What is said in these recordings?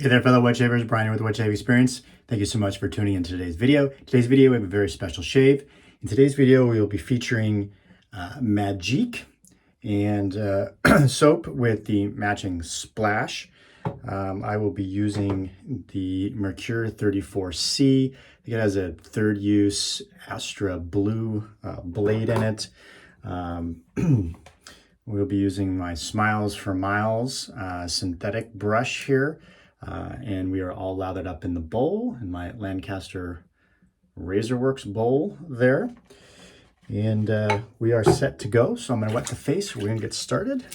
Hey there, fellow wedge shavers. Brian here with Wedge Shave Experience. Thank you so much for tuning in to today's video. Today's video, we have a very special shave. In today's video, we will be featuring Magique and soap with the matching splash. I will be using the Merkur 34C. It has a third use Astra blue blade in it. We'll be using my Smiliz4Milez synthetic brush here. And we are all lathered up in the bowl, in my Lancaster Razorworks bowl there. And we are set to go. So I'm going to wet the face. We're going to get started.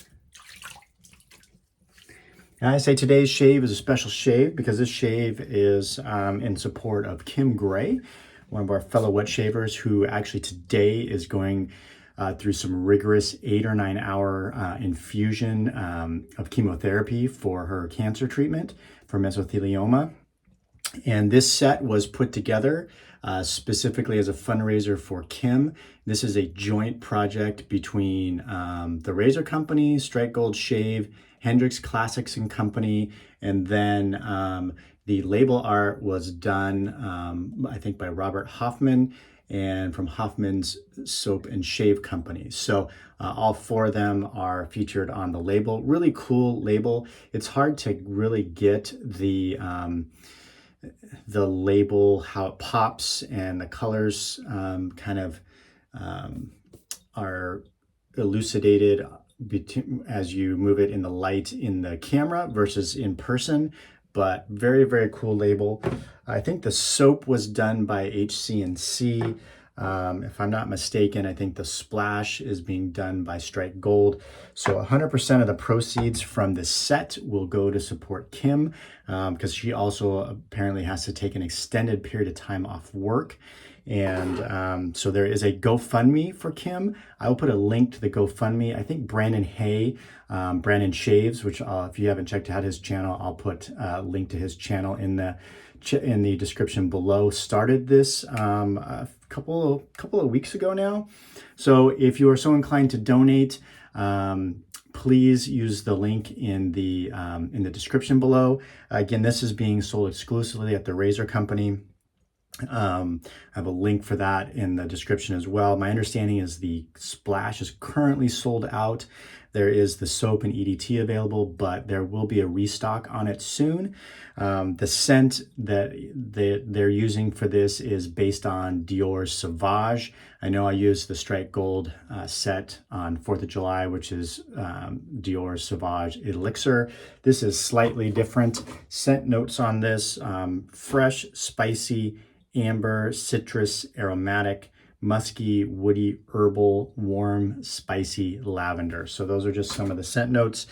And I say today's shave is a special shave because this shave is in support of Kim Gray, one of our fellow wet shavers who actually today is going through some rigorous 8 or 9 hour infusion of chemotherapy for her cancer treatment for mesothelioma. And this set was put together specifically as a fundraiser for Kim. This is a joint project between the Razor Company, Strike Gold Shave, Hendrix Classics and Company, and then the label art was done, I think, by Robert Hoffman, and from Hoffman's Soap and Shave Company. So all four of them are featured on the label. Really cool label. It's hard to really get the label, how it pops, and the colors kind of are elucidated as you move it in the light in the camera versus in person. But very, very cool label. I think the soap was done by HC&C. If I'm not mistaken, I think the splash is being done by Strike Gold. So 100% of the proceeds from this set will go to support Kim because she also apparently has to take an extended period of time off work. And so there is a GoFundMe for Kim. I will put a link to the GoFundMe. I think Brandon Hay, Brandon Shaves, which if you haven't checked out his channel, I'll put a link to his channel in the description below, started this a couple of weeks ago now. So if you are so inclined to donate, please use the link in the description below. Again, this is being sold exclusively at the Razor Company. I have a link for that in the description as well. My understanding is the splash is currently sold out. There is the soap and EDT available, but there will be a restock on it soon. The scent that they're using for this is based on Dior's Sauvage. I know I used the Strike Gold set on 4th of July, which is Dior's Sauvage Elixir. This is slightly different. Scent notes on this, fresh, spicy, amber, citrus, aromatic, musky, woody, herbal, warm, spicy, lavender. So those are just some of the scent notes.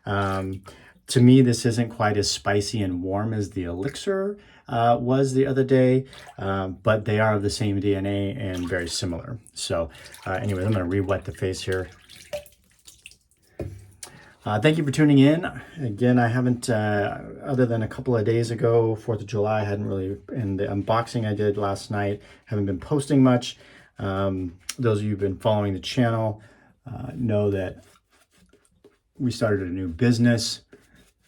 To me, this isn't quite as spicy and warm as the Elixir was the other day, but they are of the same DNA and very similar. So anyway, I'm going to re-wet the face here. Thank you for tuning in. Again, I haven't, other than a couple of days ago, 4th of July, I hadn't really, and the unboxing I did last night, haven't been posting much. Those of you who've been following the channel know that we started a new business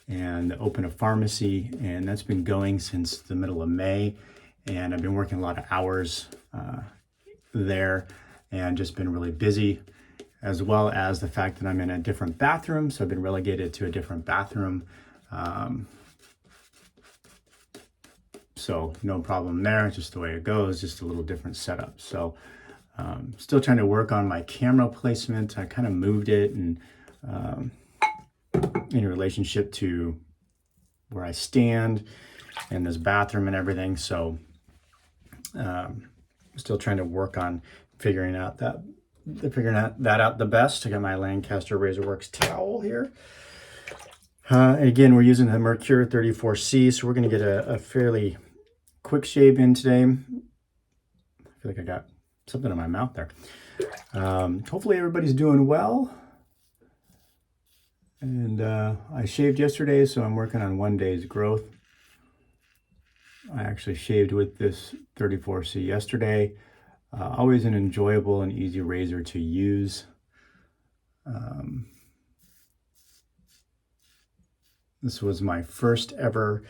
and opened a pharmacy, and that's been going since the middle of May. And I've been working a lot of hours there and just been really busy, as well as the fact that I'm in a different bathroom. So I've been relegated to a different bathroom. So no problem there, just the way it goes, just a little different setup. So still trying to work on my camera placement. I kind of moved it and in relationship to where I stand and this bathroom and everything. So still trying to work on figuring that out the best. I got my Lancaster Razorworks towel here. Again, we're using the Merkur 34C, so we're going to get a fairly quick shave in today. I feel like I got something in my mouth there. Hopefully everybody's doing well. And I shaved yesterday, so I'm working on 1 day's growth. I actually shaved with this 34C yesterday. Always an enjoyable and easy razor to use. This was my first ever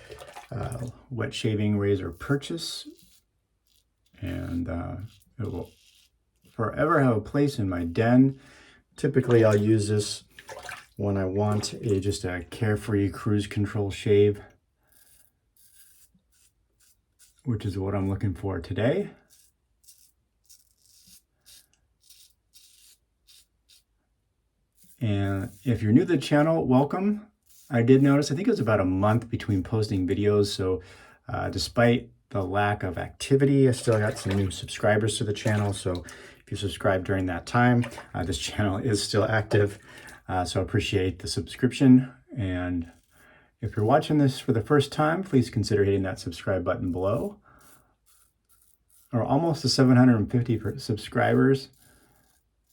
wet shaving razor purchase, and it will forever have a place in my den. Typically, I'll use this when I want just a carefree cruise control shave, which is what I'm looking for today. And if you're new to the channel, welcome. I did notice, I think it was about a month between posting videos, so despite the lack of activity, I still got some new subscribers to the channel. So if you subscribe during that time, this channel is still active. So I appreciate the subscription. And if you're watching this for the first time, please consider hitting that subscribe button below. We're almost to 750 subscribers.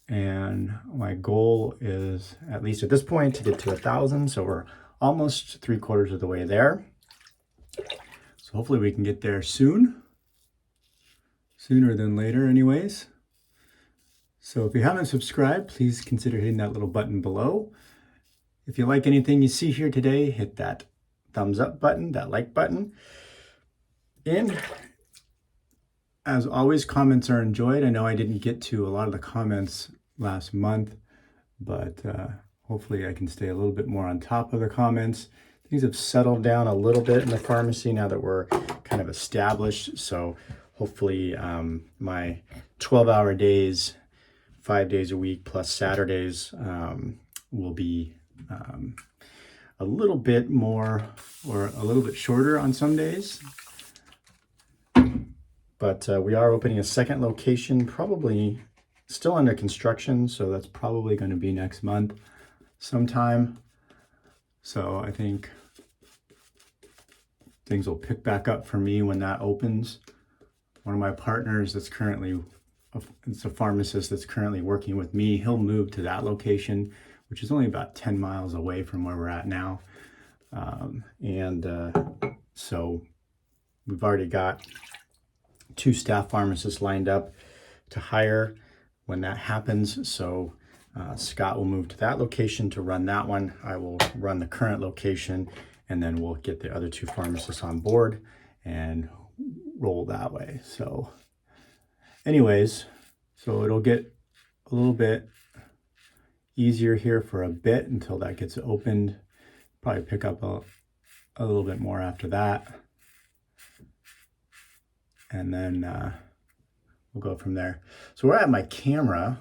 And my goal is, at least at this point, to get to 1,000. So we're almost 3/4 of the way there. So hopefully we can get there soon. Sooner than later anyways. So if you haven't subscribed, please consider hitting that little button below. If you like anything you see here today, hit that thumbs up button, that like button. And as always, comments are enjoyed. I know I didn't get to a lot of the comments last month, but hopefully I can stay a little bit more on top of the comments. Things have settled down a little bit in the pharmacy now that we're kind of established. So hopefully my 12-hour days, 5 days a week plus Saturdays will be a little bit more or a little bit shorter on some days. But we are opening a second location, probably still under construction. So that's probably going to be next month sometime. So I think things will pick back up for me when that opens. One of my partners that's currently, it's a pharmacist that's currently working with me, he'll move to that location, which is only about 10 miles away from where we're at now. So we've already got 2 staff pharmacists lined up to hire when that happens. So Scott will move to that location to run that one. I will run the current location, and then we'll get the other 2 pharmacists on board and roll that way. So anyways, so it'll get a little bit easier here for a bit until that gets opened. Probably pick up a little bit more after that. And then we'll go from there. So where I have my camera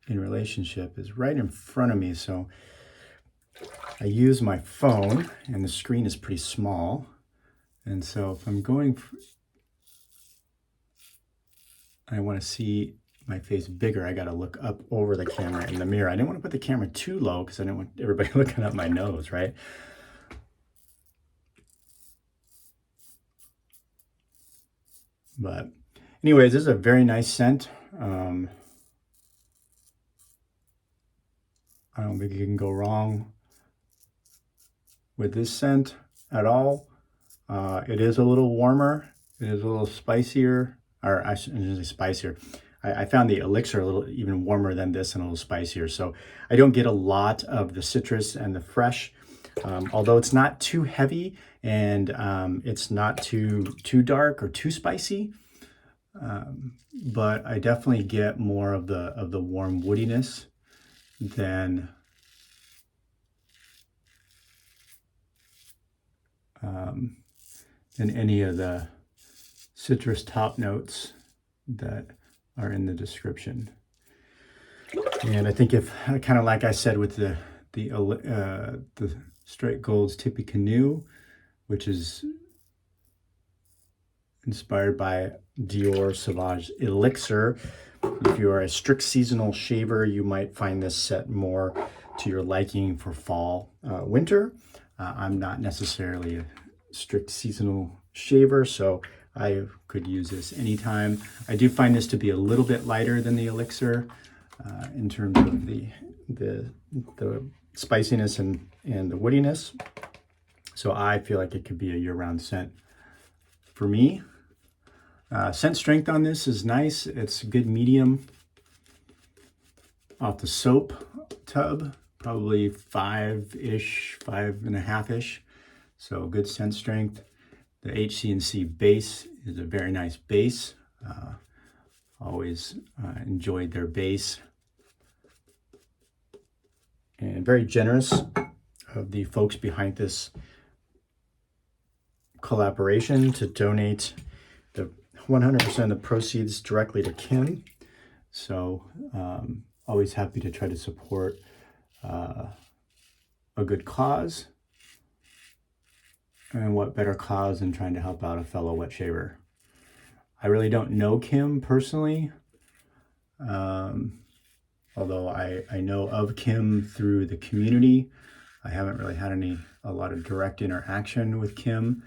in relationship is right in front of me. So I use my phone, and the screen is pretty small. And so if I'm going, I want to see my face bigger, I got to look up over the camera in the mirror. I didn't want to put the camera too low because I didn't want everybody looking up my nose, right? But anyways, this is a very nice scent. I don't think you can go wrong with this scent at all. It is a little warmer. It is a little spicier, or I shouldn't say spicier. I found the elixir a little even warmer than this and a little spicier. So I don't get a lot of the citrus and the fresh, although it's not too heavy and it's not too dark or too spicy. But I definitely get more of the warm woodiness than any of the citrus top notes that are in the description. And I think if kind of like I said with the Straight Gold's Tippecanoe, which is inspired by Dior Sauvage Elixir. If you are a strict seasonal shaver, you might find this set more to your liking for fall, winter. I'm not necessarily a strict seasonal shaver, so I could use this anytime. I do find this to be a little bit lighter than the Elixir in terms of the spiciness and the woodiness. So I feel like it could be a year-round scent for me. Scent strength on this is nice. It's good medium off the soap tub. probably 5-ish, 5.5-ish. So good scent strength. The HC&C base is a very nice base. Always enjoyed their base. And very generous of the folks behind this collaboration to donate the 100% of the proceeds directly to Kim. So always happy to try to support a good cause. And what better cause than trying to help out a fellow wet shaver. I really don't know Kim personally, although I know of Kim through the community. I haven't really had a lot of direct interaction with Kim.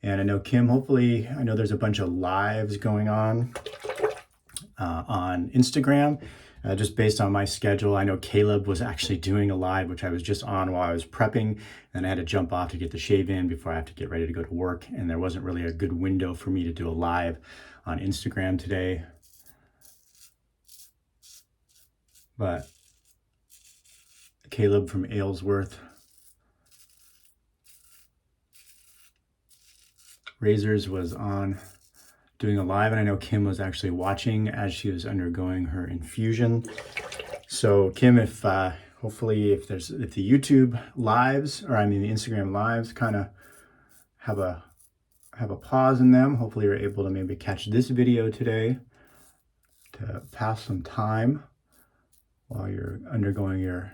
And I know Kim, hopefully, I know there's a bunch of lives going on Instagram. Just based on my schedule, I know Caleb was actually doing a live, which I was just on while I was prepping, and I had to jump off to get the shave in before I have to get ready to go to work, and there wasn't really a good window for me to do a live on Instagram today. But Caleb from Aylesworth Razors was on doing a live, and I know Kim was actually watching as she was undergoing her infusion. So Kim, if hopefully if the YouTube lives, or I mean the Instagram lives, kind of have a pause in them, hopefully you're able to maybe catch this video today to pass some time while you're undergoing your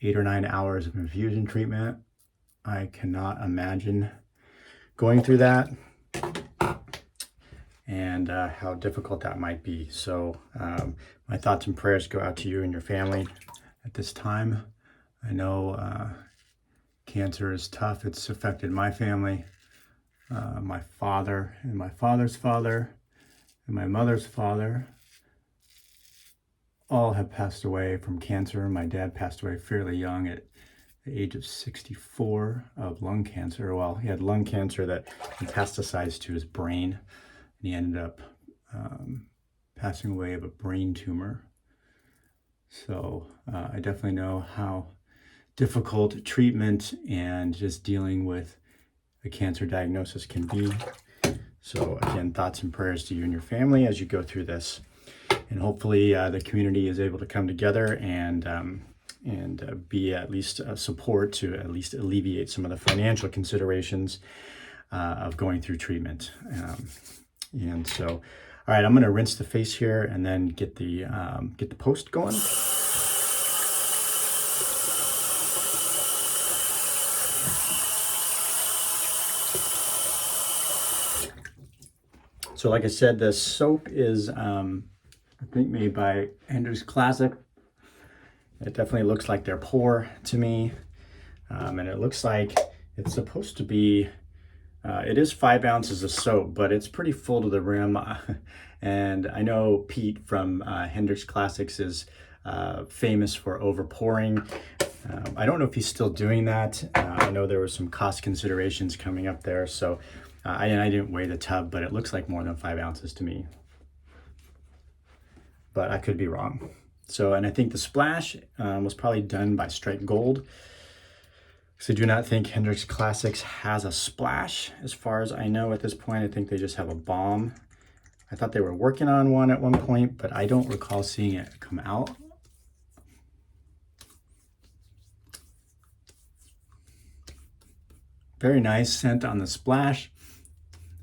8 or 9 hours of infusion treatment. I cannot imagine going through that and how difficult that might be. So my thoughts and prayers go out to you and your family at this time. I know cancer is tough. It's affected my family, my father and my father's father and my mother's father. All have passed away from cancer. My dad passed away fairly young at the age of 64 of lung cancer. Well, he had lung cancer that metastasized to his brain, and he ended up passing away of a brain tumor. So I definitely know how difficult treatment and just dealing with a cancer diagnosis can be. So again, thoughts and prayers to you and your family as you go through this. And hopefully the community is able to come together and be at least a support to at least alleviate some of the financial considerations of going through treatment. And so, all right, I'm going to rinse the face here and then get the post going. So like I said, the soap is, I think, made by Hendrix Classic. It definitely looks like they're pour to me. And it looks like it's supposed to be, it is 5 ounces of soap, but it's pretty full to the rim. And I know Pete from Hendrix Classics is famous for over pouring. I don't know if he's still doing that. I know there were some cost considerations coming up there. So I didn't weigh the tub, but it looks like more than 5 ounces to me. But I could be wrong. So, and I think the splash was probably done by Strike Gold. So I do not think Hendrix Classics has a splash. As far as I know at this point, I think they just have a balm. I thought they were working on one at one point, but I don't recall seeing it come out. Very nice scent on the splash.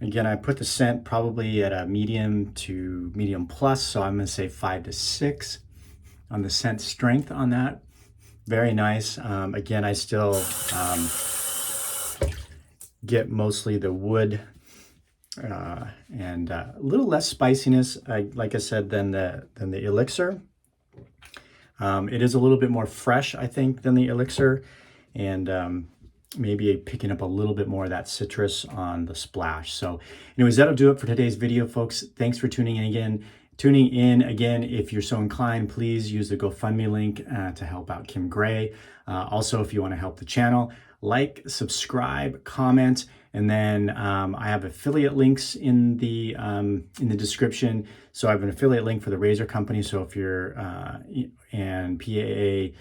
Again, I put the scent probably at a medium to medium plus, so I'm going to say 5 to 6 on the scent strength on that. Very nice. Again, I still get mostly the wood and a little less spiciness, like I said, than the elixir. It is a little bit more fresh, I think, than the elixir, and maybe picking up a little bit more of that citrus on the splash. So anyways, that'll do it for today's video, folks. Thanks for tuning in again. If you're so inclined, please use the GoFundMe link to help out Kim Gray. Also, if you want to help the channel, like, subscribe, comment, and then I have affiliate links in the description. So I have an affiliate link for the razor company. So if you're and PAA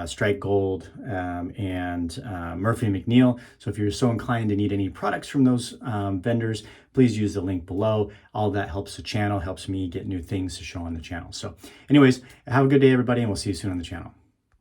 Strike Gold, and Murphy McNeil. So if you're so inclined to need any products from those vendors, please use the link below. All that helps the channel, helps me get new things to show on the channel. So anyways, have a good day, everybody, and we'll see you soon on the channel.